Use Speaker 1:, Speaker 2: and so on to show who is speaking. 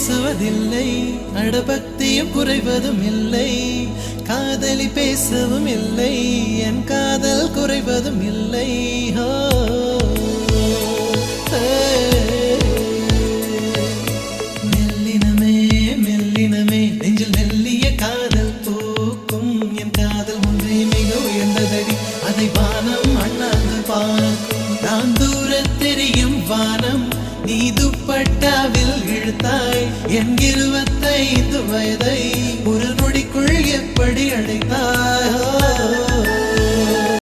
Speaker 1: பேசுவதில்லை, அடபக்தியும் குறைவதும் இல்லை. காதலி பேசவும் இல்லை, என் காதல் குறைவதும் இல்லை. மெல்லினமே மெல்லினமே நெஞ்சில் மெல்லிய காதல் பூக்கும். என் காதல் ஒன்றே மிக உயர்ந்ததடி, அதை வானம் அண்ணாந்து பார்க்கும். நான் தூர தெரியும் வானம், நீ துப்பட்டாவில் இழுத்தாய். என் 25 வயதை ஒரு நொடிக்குள் எப்படி அடைத்தாய்?